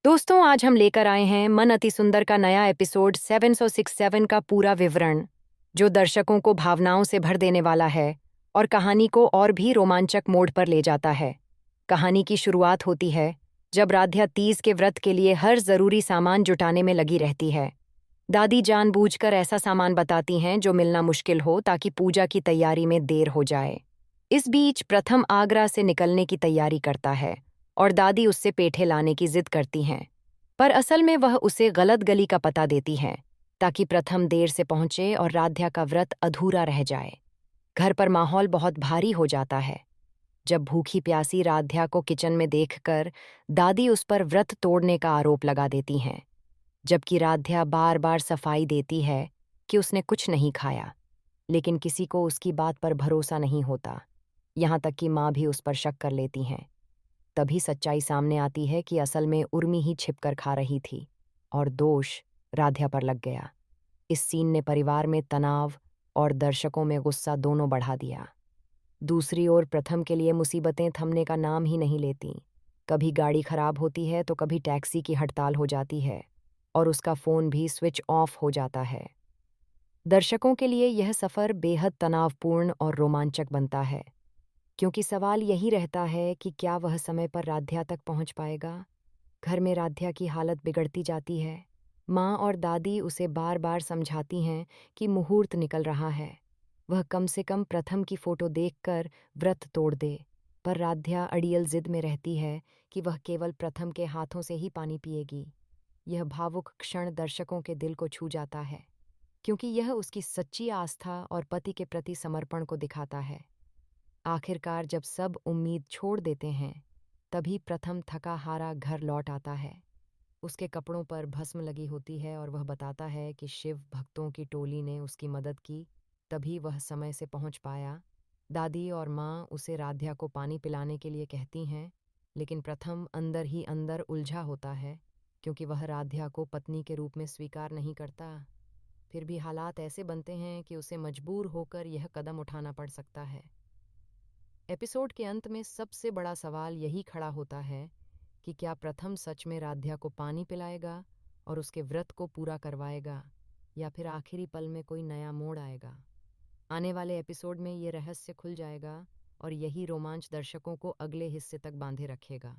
दोस्तों, आज हम लेकर आए हैं मन अति सुंदर का नया एपिसोड 767 का पूरा विवरण, जो दर्शकों को भावनाओं से भर देने वाला है और कहानी को और भी रोमांचक मोड़ पर ले जाता है। कहानी की शुरुआत होती है जब राध्या तीज के व्रत के लिए हर जरूरी सामान जुटाने में लगी रहती है। दादी जानबूझकर ऐसा सामान बताती हैं जो मिलना मुश्किल हो ताकि पूजा की तैयारी में देर हो जाए। इस बीच प्रथम आगरा से निकलने की तैयारी करता है और दादी उससे पेठे लाने की जिद करती हैं। पर असल में वह उसे गलत गली का पता देती हैं ताकि प्रथम देर से पहुंचे और राध्या का व्रत अधूरा रह जाए। घर पर माहौल बहुत भारी हो जाता है जब भूखी प्यासी राध्या को किचन में देखकर दादी उस पर व्रत तोड़ने का आरोप लगा देती हैं, जबकि राध्या बार बार सफाई देती है कि उसने कुछ नहीं खाया। लेकिन किसी को उसकी बात पर भरोसा नहीं होता, यहाँ तक कि माँ भी उस पर शक कर लेती हैं। तभी सच्चाई सामने आती है कि असल में उर्मी ही छिपकर खा रही थी और दोष राध्या पर लग गया। इस सीन ने परिवार में तनाव और दर्शकों में गुस्सा दोनों बढ़ा दिया। दूसरी ओर प्रथम के लिए मुसीबतें थमने का नाम ही नहीं लेती। कभी गाड़ी खराब होती है तो कभी टैक्सी की हड़ताल हो जाती है और उसका फोन भी स्विच ऑफ हो जाता है। दर्शकों के लिए यह सफर बेहद तनावपूर्ण और रोमांचक बनता है, क्योंकि सवाल यही रहता है कि क्या वह समय पर राध्या तक पहुंच पाएगा। घर में राध्या की हालत बिगड़ती जाती है। माँ और दादी उसे बार बार समझाती हैं कि मुहूर्त निकल रहा है, वह कम से कम प्रथम की फोटो देखकर व्रत तोड़ दे। पर राध्या अड़ियल जिद में रहती है कि वह केवल प्रथम के हाथों से ही पानी पिएगी। यह भावुक क्षण दर्शकों के दिल को छू जाता है, क्योंकि यह उसकी सच्ची आस्था और पति के प्रति समर्पण को दिखाता है। आखिरकार जब सब उम्मीद छोड़ देते हैं, तभी प्रथम थका हारा घर लौट आता है। उसके कपड़ों पर भस्म लगी होती है और वह बताता है कि शिव भक्तों की टोली ने उसकी मदद की, तभी वह समय से पहुंच पाया। दादी और माँ उसे राध्या को पानी पिलाने के लिए कहती हैं, लेकिन प्रथम अंदर ही अंदर उलझा होता है, क्योंकि वह राध्या को पत्नी के रूप में स्वीकार नहीं करता। फिर भी हालात ऐसे बनते हैं कि उसे मजबूर होकर यह कदम उठाना पड़ सकता है। एपिसोड के अंत में सबसे बड़ा सवाल यही खड़ा होता है कि क्या प्रथम सच में राध्या को पानी पिलाएगा और उसके व्रत को पूरा करवाएगा, या फिर आखिरी पल में कोई नया मोड़ आएगा। आने वाले एपिसोड में ये रहस्य खुल जाएगा और यही रोमांच दर्शकों को अगले हिस्से तक बांधे रखेगा।